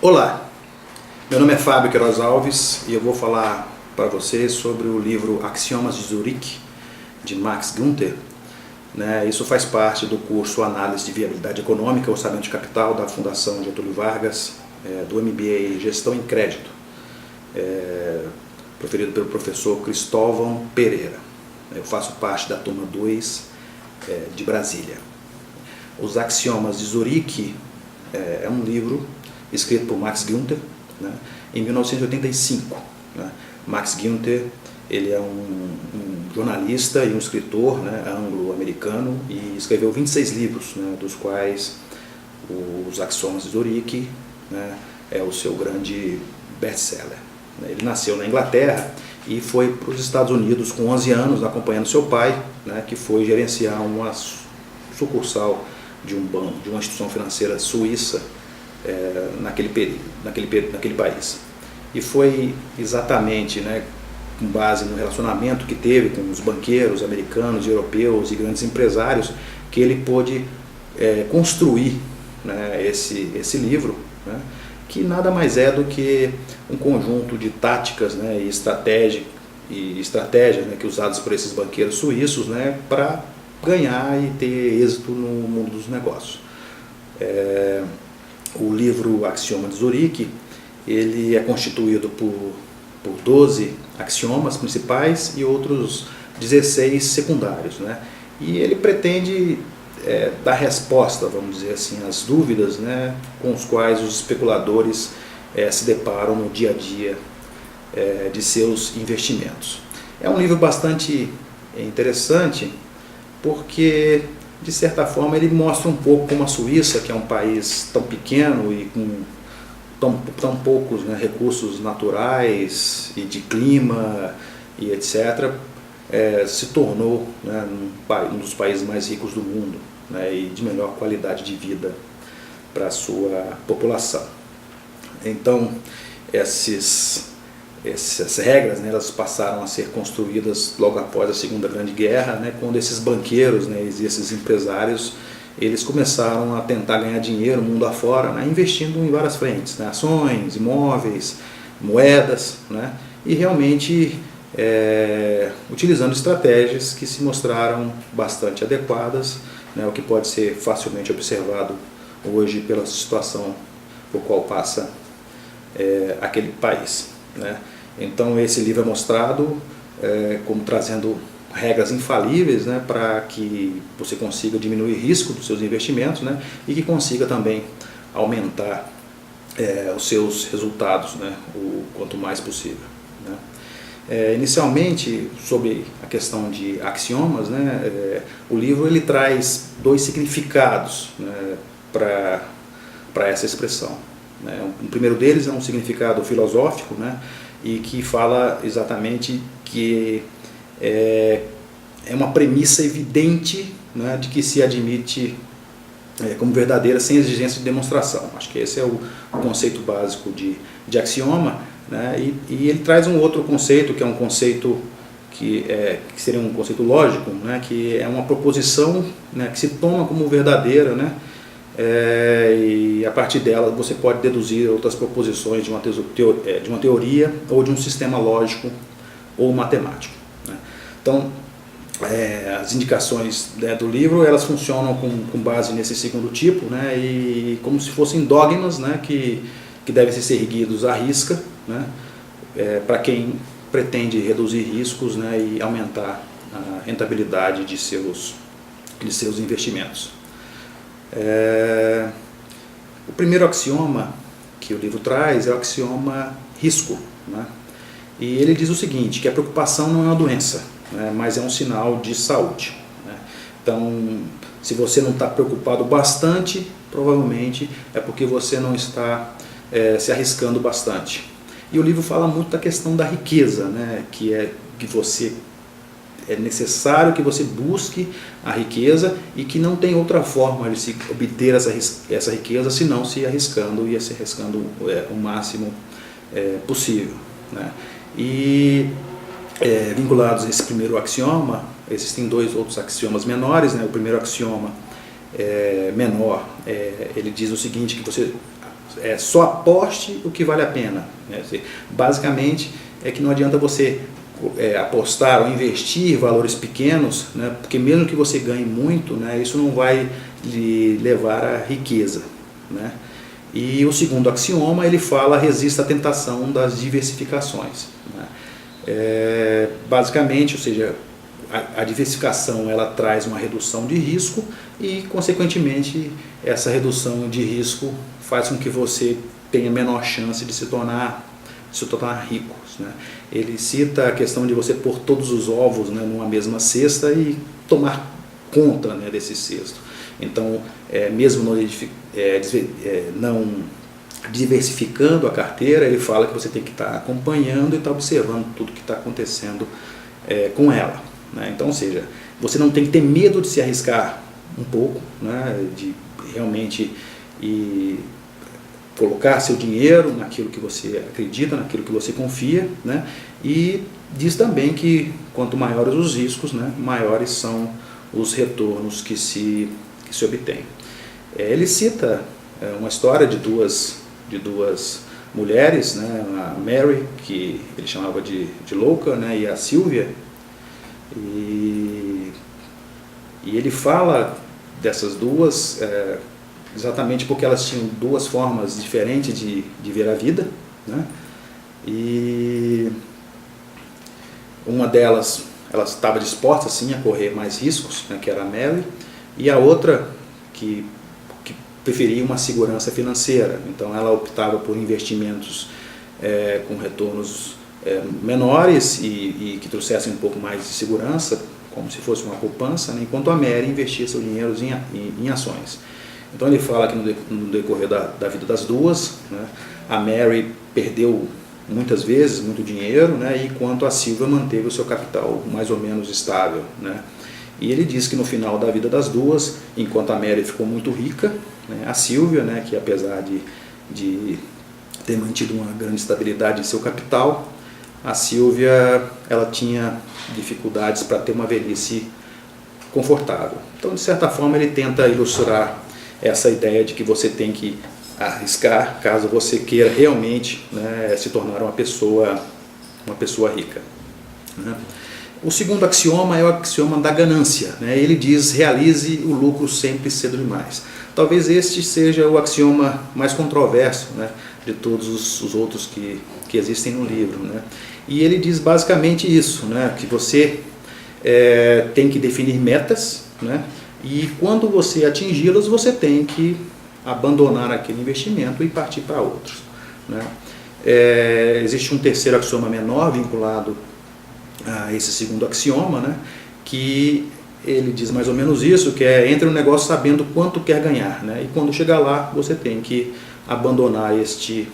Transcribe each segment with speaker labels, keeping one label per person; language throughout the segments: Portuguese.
Speaker 1: Olá, meu nome é Fábio Queiroz Alves e eu vou falar para vocês sobre o livro Axiomas de Zurique, de Max Günther. Isso faz parte do curso Análise de Viabilidade Econômica, Orçamento de Capital da Fundação Getúlio Vargas, do MBA Gestão em Crédito, proferido pelo professor Cristóvão Pereira. Eu faço parte da turma 2 de Brasília. Os Axiomas de Zurique é um livro escrito por Max Günther, em 1985. Max Günther ele é um jornalista e um escritor anglo-americano e escreveu 26 livros, dos quais os Axiomas de Zurique é o seu grande best-seller. Ele nasceu na Inglaterra e foi para os Estados Unidos com 11 anos, acompanhando seu pai, que foi gerenciar uma sucursal de um banco, de uma instituição financeira suíça, naquele país. E foi exatamente com base no relacionamento que teve com os banqueiros americanos, europeus e grandes empresários que ele pôde construir esse livro, que nada mais é do que um conjunto de táticas e estratégias que usadas por esses banqueiros suíços para ganhar e ter êxito no mundo dos negócios. O livro Axioma de Zurique ele é constituído por 12 axiomas principais e outros 16 secundários. E ele pretende dar resposta, vamos dizer assim, às dúvidas com os quais os especuladores se deparam no dia a dia de seus investimentos. É um livro bastante interessante porque, de certa forma, ele mostra um pouco como a Suíça, que é um país tão pequeno e com tão poucos recursos naturais e de clima e etc., se tornou um dos países mais ricos do mundo e de melhor qualidade de vida para a sua população. Então, essas regras elas passaram a ser construídas logo após a Segunda Grande Guerra, quando esses banqueiros e esses empresários eles começaram a tentar ganhar dinheiro mundo afora, investindo em várias frentes, ações, imóveis, moedas, e realmente utilizando estratégias que se mostraram bastante adequadas, o que pode ser facilmente observado hoje pela situação por qual passa aquele país. Então esse livro é mostrado como trazendo regras infalíveis para que você consiga diminuir o risco dos seus investimentos e que consiga também aumentar os seus resultados o quanto mais possível. Inicialmente, sobre a questão de axiomas, o livro ele traz 2 significados para essa expressão. O primeiro deles é um significado filosófico e que fala exatamente que é uma premissa evidente de que se admite como verdadeira sem exigência de demonstração. Acho que esse é o conceito básico de axioma, e ele traz um outro conceito, que é um conceito que seria um conceito lógico, que é uma proposição que se toma como verdadeira, e a partir dela você pode deduzir outras proposições de uma teoria ou de um sistema lógico ou matemático. Então, as indicações do livro elas funcionam com base nesse segundo tipo, e como se fossem dogmas que devem ser seguidos à risca, para quem pretende reduzir riscos e aumentar a rentabilidade de seus investimentos. O primeiro axioma que o livro traz é o axioma risco, e ele diz o seguinte, que a preocupação não é uma doença, mas é um sinal de saúde. Então, se você não está preocupado bastante, provavelmente é porque você não está se arriscando bastante. E o livro fala muito da questão da riqueza, que é necessário que você busque a riqueza e que não tem outra forma de se obter essa riqueza senão se arriscando e se arriscando o máximo possível. E vinculados a esse primeiro axioma, existem 2 outros axiomas menores. O primeiro axioma menor, ele diz o seguinte, que você só aposte o que vale a pena. Né? Basicamente, é que não adianta você apostar ou investir valores pequenos, né? Porque mesmo que você ganhe muito, né? Isso não vai lhe levar à riqueza. Né? E o segundo axioma, ele fala: resista à tentação das diversificações. Né? Basicamente, ou seja, a diversificação ela traz uma redução de risco e, consequentemente, essa redução de risco faz com que você tenha menor chance de se tornar rico. Né? Ele cita a questão de você pôr todos os ovos, né, numa mesma cesta e tomar conta, né, desse cesto. Então, mesmo não diversificando a carteira, ele fala que você tem que estar acompanhando e estar observando tudo que está acontecendo com ela. Né? Então, ou seja, você não tem que ter medo de se arriscar um pouco, né, de realmente colocar seu dinheiro naquilo que você acredita, naquilo que você confia, né? E diz também que quanto maiores os riscos, né, maiores são os retornos que se obtém. Ele cita uma história de duas mulheres, né, a Mary, que ele chamava de louca, né, e a Sylvia, e ele fala dessas duas exatamente porque elas tinham duas formas diferentes de ver a vida, né? E uma delas, ela estava disposta sim a correr mais riscos, né, que era a Mary, e a outra que preferia uma segurança financeira. Então ela optava por investimentos com retornos menores e que trouxessem um pouco mais de segurança, como se fosse uma poupança, né, enquanto a Mary investia seu dinheiro em ações. Então ele fala que no decorrer da vida das duas, né, a Mary perdeu muitas vezes muito dinheiro, né, enquanto a Sylvia manteve o seu capital mais ou menos estável. Né. E ele diz que no final da vida das duas, enquanto a Mary ficou muito rica, né, a Sylvia, né, que apesar de ter mantido uma grande estabilidade em seu capital, a Sylvia ela tinha dificuldades para ter uma velhice confortável. Então, de certa forma, ele tenta ilustrar essa ideia de que você tem que arriscar caso você queira realmente, né, se tornar uma pessoa rica. Né? O segundo axioma é o axioma da ganância. Né? Ele diz: realize o lucro sempre cedo demais. Talvez este seja o axioma mais controverso, né, de todos os outros que existem no livro. Né? E ele diz basicamente isso, né, que você tem que definir metas, né, e quando você atingi-las, você tem que abandonar aquele investimento e partir para outros. Né? Existe um terceiro axioma menor vinculado a esse segundo axioma, né, que ele diz mais ou menos isso, que entre no negócio sabendo quanto quer ganhar, né, e quando chegar lá, você tem que abandonar este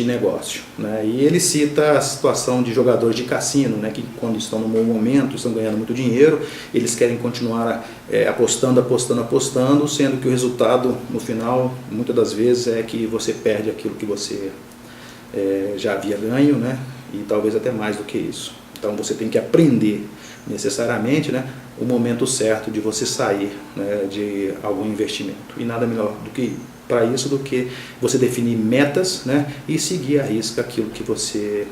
Speaker 1: negócio. Né? E ele cita a situação de jogadores de cassino, né, que quando estão no bom momento, estão ganhando muito dinheiro, eles querem continuar apostando, sendo que o resultado no final, muitas das vezes, é que você perde aquilo que você já havia ganho, né, e talvez até mais do que isso. Então você tem que aprender necessariamente, né, o momento certo de você sair, né, de algum investimento. E nada melhor do que para isso do que você definir metas, né, e seguir à risca aquilo que você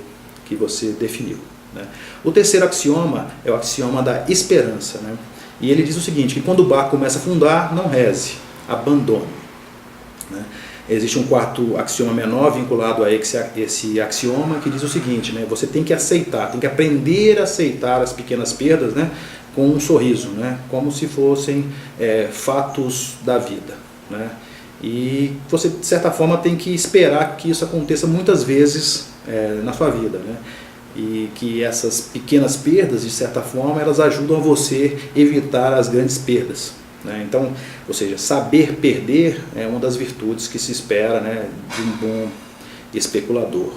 Speaker 1: definiu. Né. O terceiro axioma é o axioma da esperança. Né, e ele diz o seguinte, que quando o barco começa a afundar, não reze, abandone. Né. Existe um quarto axioma menor vinculado a esse axioma que diz o seguinte, né, você tem que aceitar, tem que aprender a aceitar as pequenas perdas, né, com um sorriso, né, como se fossem fatos da vida. Né. E você, de certa forma, tem que esperar que isso aconteça muitas vezes na sua vida, né? E que essas pequenas perdas, de certa forma, elas ajudam a você evitar as grandes perdas. Né? Então, ou seja, saber perder é uma das virtudes que se espera, né, de um bom especulador.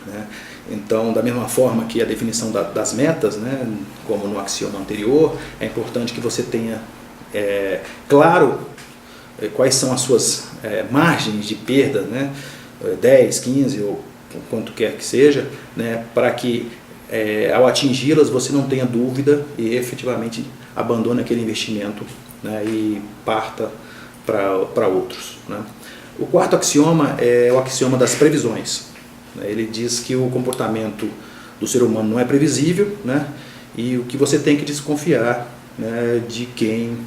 Speaker 1: Né? Então, da mesma forma que a definição das metas, né, como no axioma anterior, é importante que você tenha claro quais são as suas margens de perda, né, 10, 15 ou quanto quer que seja, né, para que ao atingi-las você não tenha dúvida e efetivamente abandone aquele investimento, né, e parta para outros. Né. O quarto axioma é o axioma das previsões. Ele diz que o comportamento do ser humano não é previsível, né? E o que você tem que desconfiar, né, de quem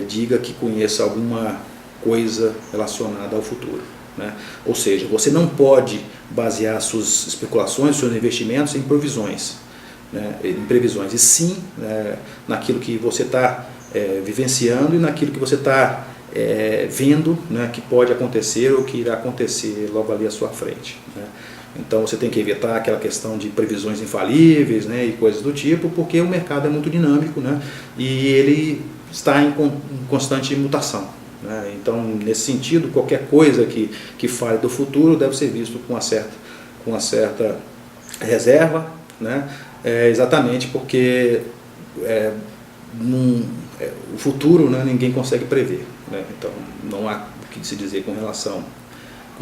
Speaker 1: diga que conheça alguma coisa relacionada ao futuro, né? Ou seja, você não pode basear suas especulações, seus investimentos em previsões, né, e sim, naquilo que você está vivenciando e naquilo que você está vendo, né, que pode acontecer ou que irá acontecer logo ali à sua frente, né? Então você tem que evitar aquela questão de previsões infalíveis, né, e coisas do tipo, porque o mercado é muito dinâmico, né, e ele está em constante mutação, né? Então, nesse sentido, qualquer coisa que fale do futuro deve ser visto com uma certa reserva, né, exatamente porque o futuro, né, ninguém consegue prever, né? Então não há o que se dizer com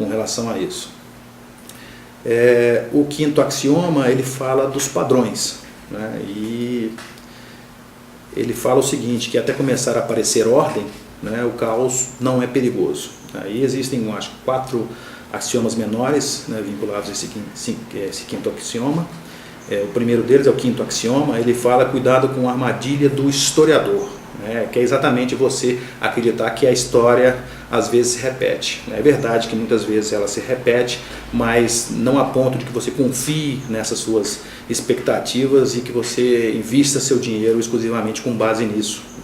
Speaker 1: relação a isso. O quinto axioma, ele fala dos padrões, né? E ele fala o seguinte, que até começar a aparecer ordem, né, o caos não é perigoso. Aí existem, acho, 4 axiomas menores, né, vinculados a esse quinto axioma. O primeiro deles é o quinto axioma, ele fala cuidado com a armadilha do historiador, né, que é exatamente você acreditar que a história às vezes se repete. É verdade que muitas vezes ela se repete, mas não a ponto de que você confie nessas suas expectativas e que você invista seu dinheiro exclusivamente com base nisso, né?